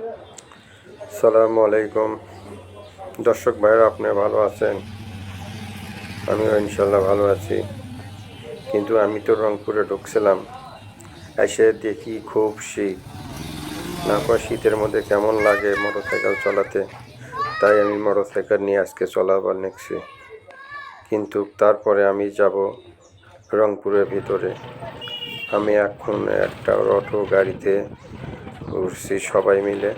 আসসালামু আলাইকুম দর্শক ভাইরা, আপনি ভালো আছেন? আমিও ইনশাল্লাহ ভালো আছি। কিন্তু আমি তো রংপুরে ঢুকছিলাম, এসে দেখি খুব শীত। না কয় শীতের মধ্যে কেমন লাগে মোটরসাইকেল চালাতে, তাই আমি মোটরসাইকেল নিয়ে আজকে চলাবার নিচ্ছি। কিন্তু তারপরে আমি যাব রংপুরের ভিতরে। আমি এখন একটা অটো গাড়িতে উঠছি সবাই মিলে।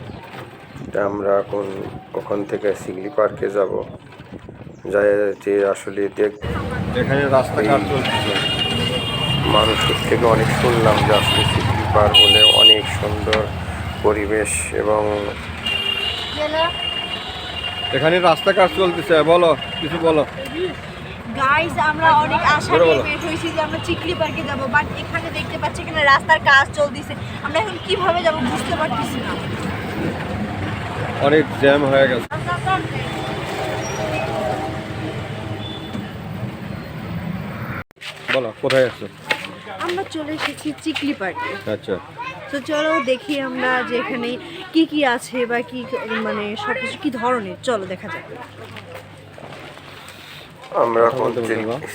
আমরা এখন ওখান থেকে সিগলি পার্কে যাব, যাই যে আসলে এখানে রাস্তাঘাট চলছে। মানুষের থেকে অনেক শুনলাম যে আসলে সিগলি পার্ক বলে অনেক সুন্দর পরিবেশ এবং এখানে রাস্তাঘাট চলতেছে। বলো, কিছু বলো। গাইস, আমরা অনেক আশা নিয়ে বের হয়েছি যে আমরা চিকলি পার্কে যাব, বাট এখানে দেখতে পাচ্ছি এখানে রাস্তার কাজ চলতেছে। আমরা এখন কিভাবে যাব বুঝতে পারতেছি না, অনেক জ্যাম হয়ে গেছে। বলো, কোথায় আছো? আমরা চলে এসেছি চিকলি পার্কে। আচ্ছা, তো চলো দেখি আমরা যে এখানে কি কি আছে বা কি মানে সবকিছু কি ধরনের, চলো দেখা যাক। আমরা এখন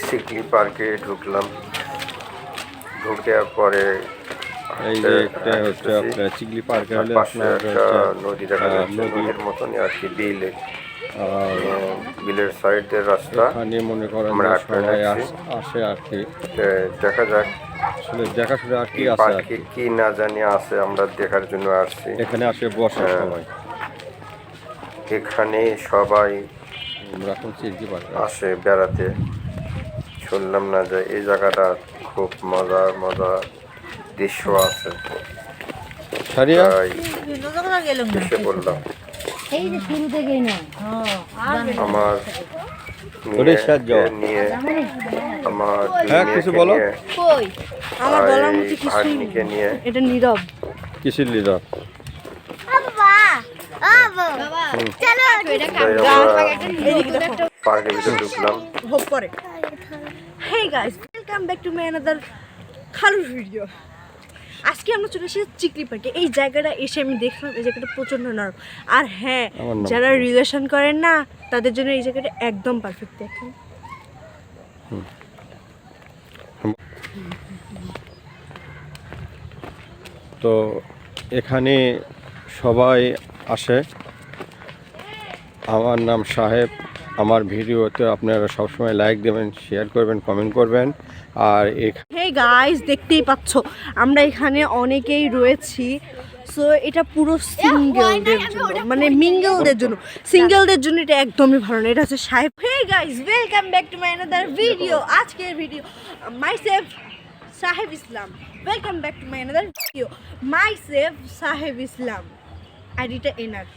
সিগলি পার্কে ঢুকলাম। ঢুকার পরে এই যে একটা হচ্ছে আপনার চিকলি পার্কে হলে পাশে একটা নদী দেখা যাচ্ছে, নদীর মতনই আর কি, বিলের সাইডের রাস্তা। এখানে মনে করেন আমরা সবাই আসে আর কি। দেখা যাক আসলে দেখাশোনা আর কি আছে, পার্কে কি না জানি আছে, আমরা দেখার জন্য আসছি। এখানে আসে বসে সবাই। এখানে সবাই আমরা এখন চিকলি পার্কে আসে বেড়াতে। শুনলাম না যে এই জায়গাটা খুব মজার দৃশ্য আছে, সারিয়া তাই এসে বললাম। আমার নিয়ে আমার কিছু বলো। আমার বলার মতো কিছুই নিয়ে এটা নীরব। কিসের লিডার? পার্কের ভিতরে ঢুকলাম। হোপ করে। হেই guys, welcome back to my another খালু ভিডিও। আজকে আমরা চলে এসেছি চিকলি পার্কে। এই জায়গাটা এসে আমি দেখলাম এই জায়গাটা প্রচণ্ড নরম। আর হ্যাঁ, যারা রিলেশন করেন না তাদের জন্য এই জায়গাটা একদম পারফেক্ট। দেখেন তো এখানে সবাই আসে। আমার নাম সাহেব। আমার ভিডিওতে আপনারা সবসময় লাইক দেবেন, শেয়ার করবেন, কমেন্ট করবেন। আর হেই গাইস, দেখতেই পাচ্ছ আমরা এখানে অনেকেই রয়েছি। সো এটা পুরো সিঙ্গেলদের জন্য, মানে মিঙ্গেলদের জন্য। সিঙ্গেলদের জন্য এটা একদমই ভালো না। এটা হচ্ছে Saheb. Hey guys, welcome back to my another video. আজকের video myself Saheb Islam. Welcome back to my another video myself Saheb Islam. আইডিটা এনার।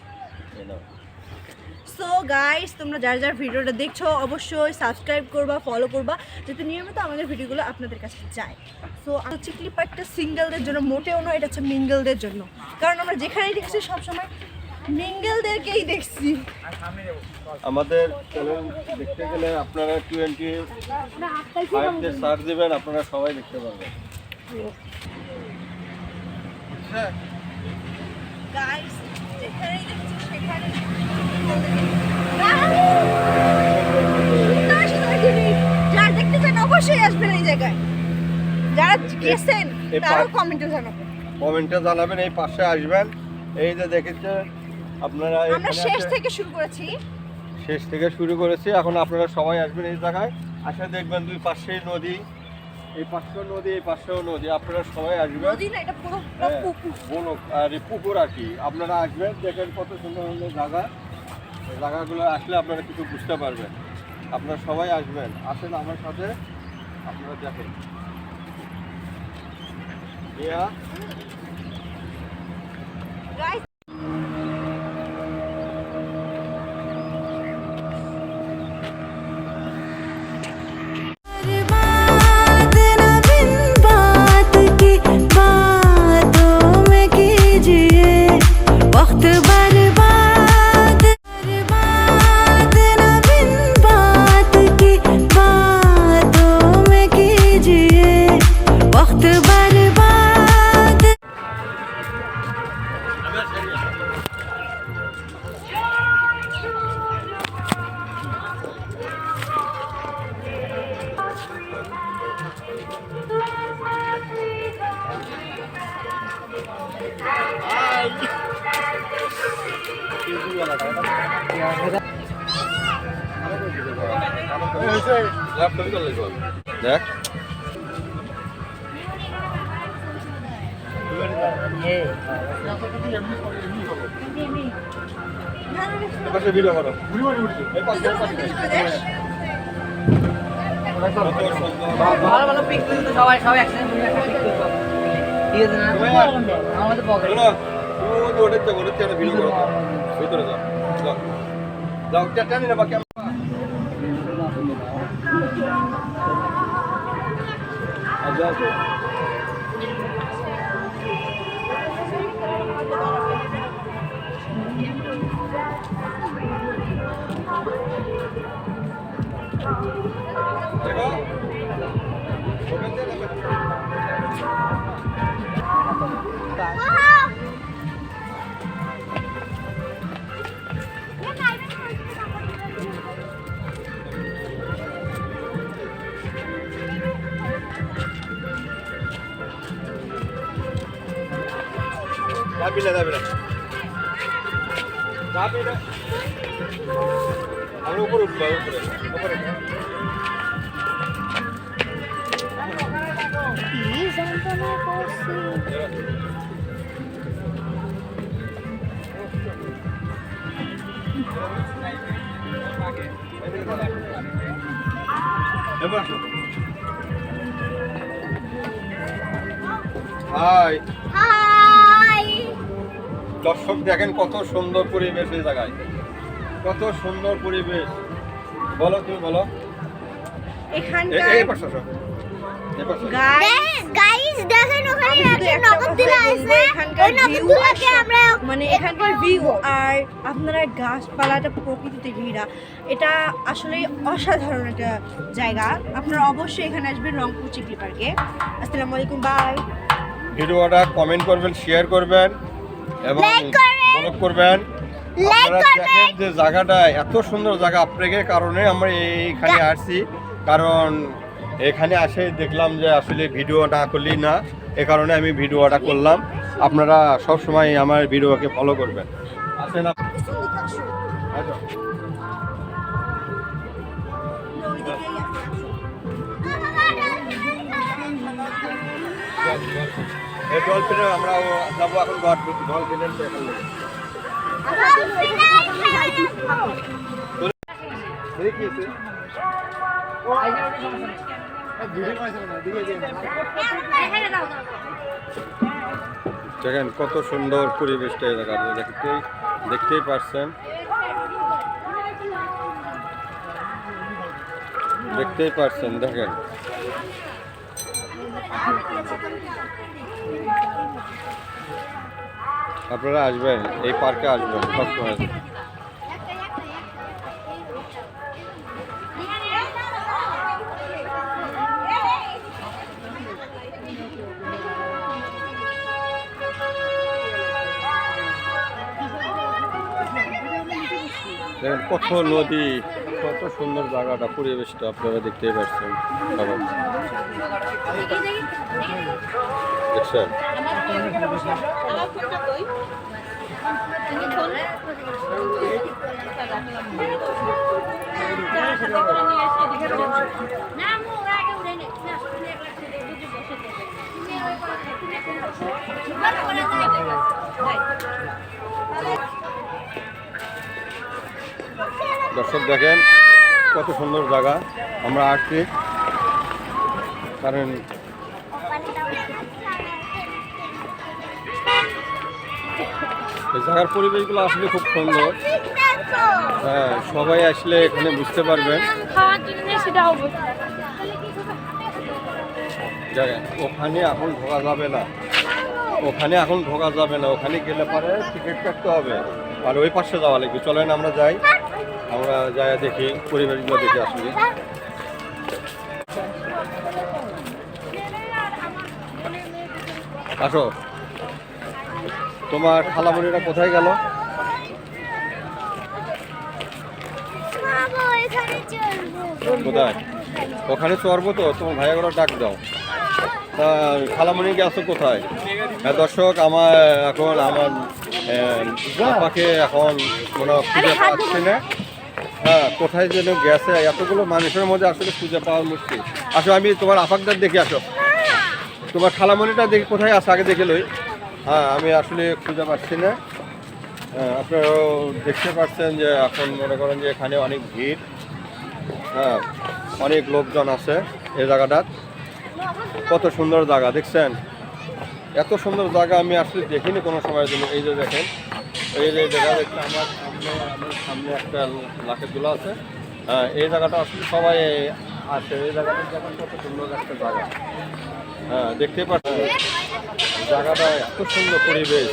সো গাইস, তোমরা যারা ভিডিওটা দেখছো অবশ্যই সাবস্ক্রাইব করবা, ফলো করবা, যাতে নিয়মিত আমাদের ভিডিওগুলো আপনাদের কাছে যায়। সো চিকলি পার্কটা সিঙ্গেলদের জন্য মোটেও নয়, এটা হচ্ছে মিঙ্গেলদের জন্য। কারণ আমরা যেখানেই দেখছি সবসময় মিঙ্গেলদেরকেই দেখছি। আমাদের চ্যানেল দেখতে গেলে আপনারা 25 সার্চ দেবেন, আপনারা সবাই দেখতে পারবেন। গাইস, যেখানেই দেখছি সেখানে যারা দেখতে চান অবশ্যই আসবেন এই জায়গায়। যারা গেছেন তারাও কমেন্টে জানাবেন। এই পাশে আসবেন। এই যে দেখেছেন আপনারা, আমরা শেষ থেকে শুরু করেছি। এখন আপনারা সবাই আসবেন এই জায়গায়। আসলে দেখবেন দুই পাশেই নদী, এই পাশেও নদী, এই পাশেও নদী। আপনারা সবাই আসবেন। নদী না, এটা পুরো পুকুর। আর পুকুর আর কি। আপনারা আসবেন, দেখেন কত সুন্দর সুন্দর জায়গা। জায়গাগুলো আসলে আপনারা কিছু বুঝতে পারবেন। আপনারা সবাই আসবেন, আসেন আমার সাথে, আপনারা দেখেন। দেখ ভিডিও করো ভালো ভালো পিক তুলতে সবাই একসাথে ঠিক আছে না আমাদের পকেটে ভিডিও করো ভিতরে যাও যাও যাও টানি না বাকি যাবি না আমরা উপরে উঠবো উপরে হাই দর্শক দেখেন কত সুন্দর পরিবেশ এই জায়গায়, কত সুন্দর পরিবেশ। বলো তুমি বলো। এখানকার এই পাশে আসো, এই পাশে। গাইস দেখেন ওখানে একটা নগরদোলা আছে, ওই নগরদোলাকে আমরা মানে এখানকার ভিউ আর আপনারা গাছপালাটা প্রকৃতিতে ঘেরা, এটা আসলে অসাধারণ একটা জায়গা। আপনারা অবশ্যই এখানে আসবেন রংপুর চিকলি পার্কে। আসসালামু আলাইকুম, বাই। ভিডিওটা কমেন্ট করবেন, শেয়ার করবেন এবং ব্লগ করবেন। আপনারা দেখেন যে জায়গাটা এত সুন্দর জায়গা, আপনাদের কারণে আমরা এইখানে আসছি, কারণ এখানে আসে দেখলাম যে আসলে ভিডিও না করলেই না, এ কারণে আমি ভিডিওটা করলাম। আপনারা সব সময় আমার ভিডিওকে ফলো করবেন। আসেন এই ডলফিনে আমরা যাবো এখন, ডলফিনের দেখেন কত সুন্দর পরিবেশটা এই জায়গা, দেখতেই পারছেন, দেখেন আপনারা আসবেন, এই পার্কে আসবেন সবসময়। দেখেন কত নদী, কত সুন্দর জায়গাটা, পরিবেশটা আপনারা দেখতেই পাচ্ছেন সবাই, দেখছেন। দর্শক দেখেন কত সুন্দর জায়গা, আমরা আসছি কারণ এই জায়গার পরিবেশগুলো আসলে খুব সুন্দর। হ্যাঁ, সবাই আসলে এখানে বুঝতে পারবেন। ওখানে এখন ঢোকা যাবে না, ওখানে গেলে পরে টিকিট কাটতে হবে, আর ওই পাশে যাওয়া লাগবে। চলেন আমরা যাই, আমরা যাই দেখি পরিবেশগুলো দেখে আসলে। আসো, তোমার খালামণিরা কোথায় গেল? কোথায়? ওখানে চড়বো তো, তোমার ভাইয়াগুলো ডাক দাও। তা খালামণি গেছো কোথায়? হ্যাঁ দর্শক, আমার আপাকে এখন মনে হয় খুঁজে পাচ্ছি না। হ্যাঁ, কোথায় যেন গেছে, এতগুলো মানুষের মধ্যে আসলে খুঁজে পাওয়া মুশকিল। আসো আমি তোমার আপাকদার দেখে আসো, তোমার খালামণিটা দেখি কোথায় আছে আগে দেখে লই। হ্যাঁ, আমি আসলে খুঁজে পাচ্ছি না। আপনারাও দেখতে পাচ্ছেন যে এখন মনে করেন যে এখানে অনেক ভিড়। হ্যাঁ, অনেক লোকজন আছে এই জায়গাটার। কত সুন্দর জায়গা দেখছেন, এত সুন্দর জায়গা আমি আসলে দেখিনি কোনো সময়ের জন্য। এই যে দেখেন, এই যে জায়গা দেখতে আমার সামনে একটা লাখেরগুলো আছে। হ্যাঁ, এই জায়গাটা আসলে সবাই আছে। এই জায়গাটা দেখেন কত সুন্দর একটা জায়গা। হ্যাঁ, দেখতে পাচ্ছেন জায়গাটা এত সুন্দর পরিবেশ।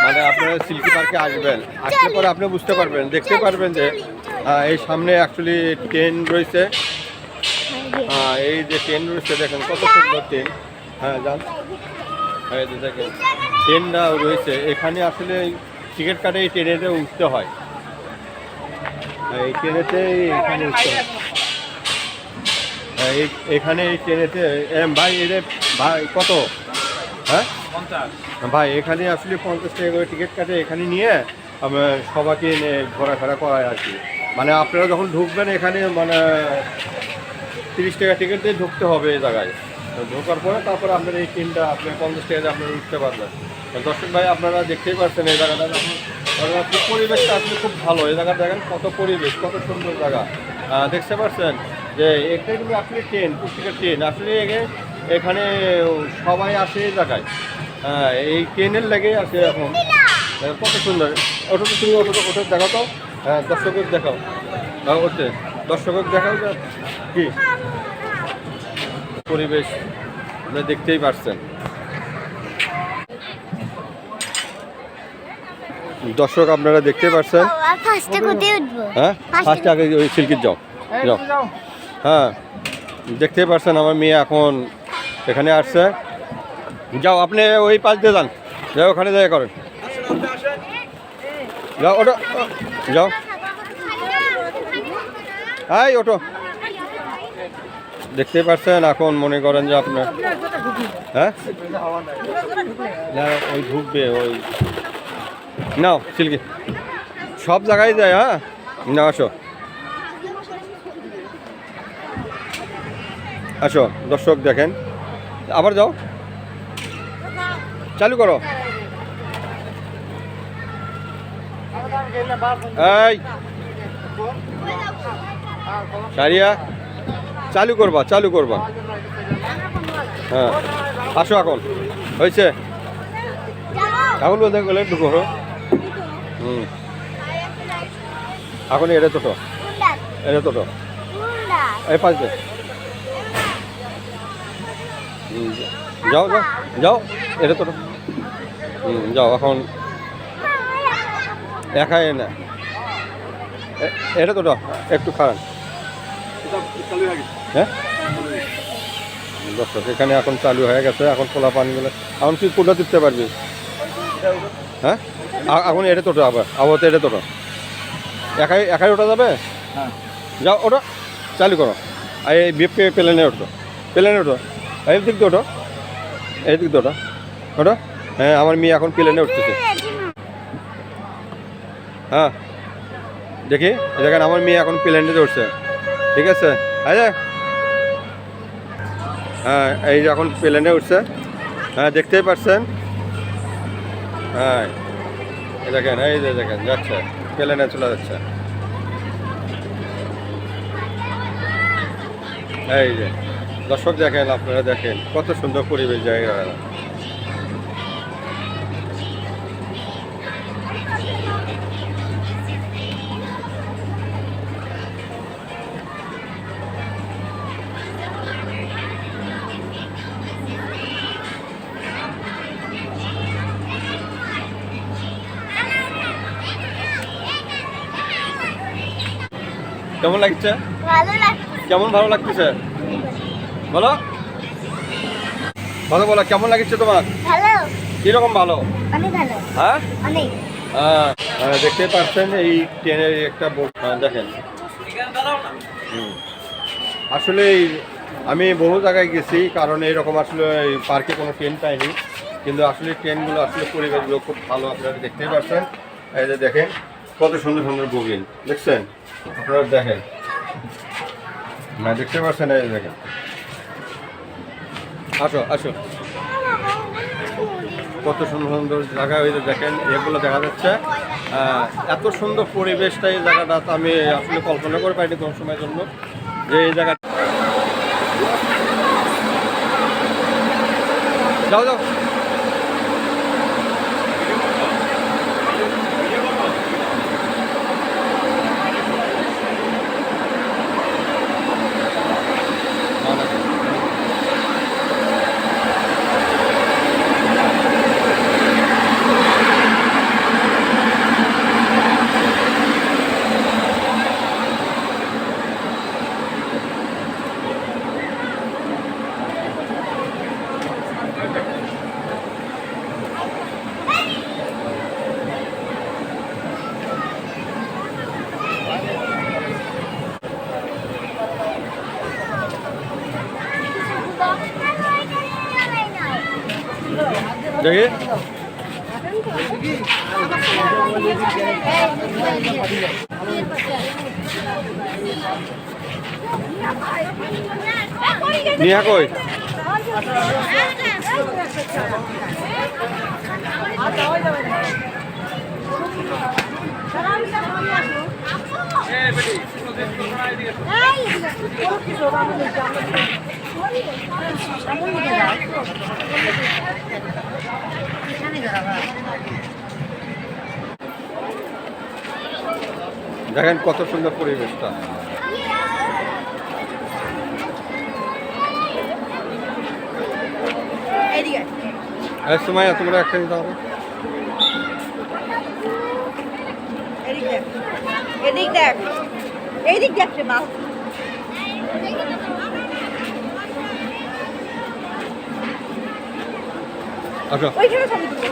মানে আপনারা সিল্কি পার্কে আসবেন, আসলে পরে আপনি বুঝতে পারবেন, দেখতে পারবেন যে এই সামনে অ্যাকচুয়ালি ট্রেন রয়েছে। এই যে ট্রেন রয়েছে দেখেন কত সুন্দর ট্রেন। হ্যাঁ, যান, এই যে দেখেন ট্রেনটা রয়েছে এখানে। আসলে টিকিট কাটে এই ট্রেনেতে উঠতে হয়। এই ট্রেনেতে এখানে উঠতে হয়। এখানে এই ট্রেনেতে ভাই এদের ভাই কত? হ্যাঁ, ভাই এখানে আসলে 50 টাকা করে টিকিট কাটে, এখানে নিয়ে সবাইকে ঘোরাফেরা করায় আর কি। মানে আপনারা যখন ঢুকবেন এখানে মানে 30 টাকা টিকিট দিয়ে ঢুকতে হবে এই জায়গায়। ঢোকার পরে তারপরে আপনার এই ট্রেনটা আপনার 50 টাকা দিয়ে আপনারা উঠতে পারবেন। দর্শক ভাই আপনারা দেখতেই পাচ্ছেন এই জায়গাটা পরিবেশটা আসলে খুব ভালো। এই জায়গাটা দেখেন কত পরিবেশ, কত সুন্দর জায়গা। দেখতে পাচ্ছেন যে এটা কিন্তু আসলে ট্রেন, পুস্তিকার ট্রেন আসলে এখানে সবাই আসে এই জায়গায়। এই ট্রেনের লেগে আসে এখন। কত সুন্দর। ওটা তো তুমি ওটা দেখাও তো। হ্যাঁ, দর্শকের দেখাও। ওতে দর্শকের দেখাও যে কি পরিবেশ আপনারা দেখতেই পাচ্ছেন। দর্শক আপনারা দেখতে পাচ্ছেন। ফার্স্টে কোথায় উঠবো? হ্যাঁ, ফার্স্টে আগে ওই সিল্কির যাও। হ্যাঁ, দেখতেই পাচ্ছেন আমার মেয়ে এখন এখানে আসছে। যাও আপনি ওই পাশ দিয়ে যান, যাও ওখানে যাই করেন। যাও ওটো, যাও। হাই ওটো। দেখতেই পাচ্ছেন এখন মনে করেন যে আপনার হ্যাঁ না ওই ঢুকবে ওই নাও সিল্কি সব জায়গায় যায়। হ্যাঁ, না আসো আসো। দর্শক দেখেন, আবার যাও, চালু করো। এই সারিয়া চালু করবা। হ্যাঁ, আসো এখন হয়েছে। এখন ওদের গেলে ঢুকো। এখন এটা টোটো, এই পাঁচ দে। যাও যাও যাও, এটা টোটো। যাও এখন একাই না, এটা টোটো একটু খারাপ। হ্যাঁ, দর্শক এখানে এখন চালু হয়ে গেছে। এখন খোলা পানিগুলো এখন তুই কোনটা টিপতে পারবি? হ্যাঁ, এখন এটা টোটো আবার তো এটা টোটো একাই ওটা যাবে। যাও ওটা চালু করো। আর এই বিপকে প্লেনে ওঠো, এই দিক দিয়ে ওঠো, এই দিক দিয়ে ওটা। হ্যাঁ, আমার মেয়ে এখন প্লেনে উঠতেছে। হ্যাঁ, দেখি দেখেন আমার মেয়ে এখন প্লেনে উঠছে। ঠিক আছে, হ্যাঁ এই যে এখন প্লেনে উঠছে। হ্যাঁ, দেখতেই পাচ্ছেন। হ্যাঁ, দেখেন এই যে দেখেন যাচ্ছে, প্লেনে চলে যাচ্ছে। এই যে দর্শক দেখেন, আপনারা দেখেন কত সুন্দর পরিবেশ জায়গা। কেমন লাগছে? ভালো লাগছে। কেমন ভালো লাগতেছে বলো, বলো কেমন লাগছে তোমার? ভালো। কিরকম ভালো? অনেক ভালো। হ্যাঁ, অনেক। দেখতে পাচ্ছেন এই ট্রেনের একটা দেখেন। আসলে আমি বহু জায়গায় গেছি, কারণ এইরকম আসলে পার্কে কোনো ট্রেন পাইনি। কিন্তু আসলে ট্রেনগুলো আসলে পরিবেশগুলো খুব ভালো, আপনারা দেখতেই পাচ্ছেন। এই যে দেখেন কত সুন্দর সুন্দর বগিন, দেখছেন আপনারা, দেখেন না, দেখতে পাচ্ছেন, এই যে দেখেন। আসো আসো, কত সুন্দর সুন্দর জায়গা, ওই যে দেখেন এগুলো দেখা যাচ্ছে। এত সুন্দর পরিবেশটা এই জায়গাটা তো আমি আসলে কল্পনা করে পাইনি কোনো সময়ের জন্য, যে এই জায়গা। যাও যাও, দেখি নিয়া কই, দেখেন কত সুন্দর পরিবেশটা। এই সময় তোমরা একটা নিতে হবে। এদিক দেখ, এইদিক দেখ রে বাস। আসো, ওইখানে ছবি তুলো।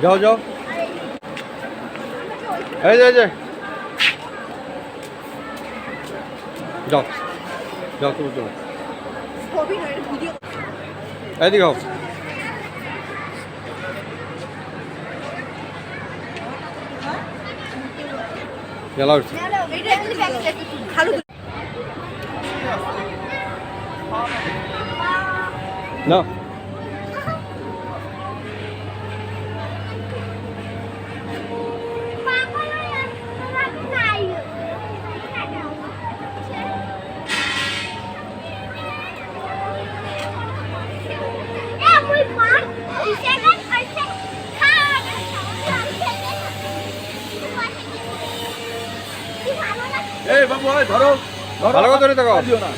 যাও যাও, এই যে যাও যাও, তুমি তুমি ছবি নয়, ভিডিও। এইদিকে হোক, গেলা উঠছে ভালো না। এই বাবু ধরো, ভালো করে ধরে থাকো। দিও না।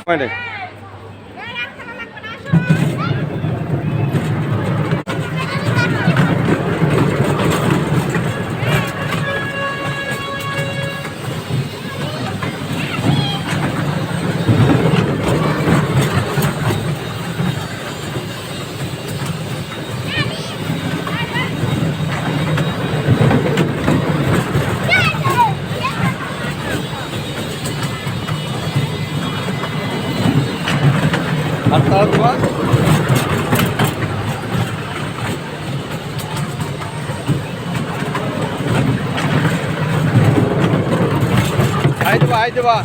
মানে আর তারা তোমার আই দেবা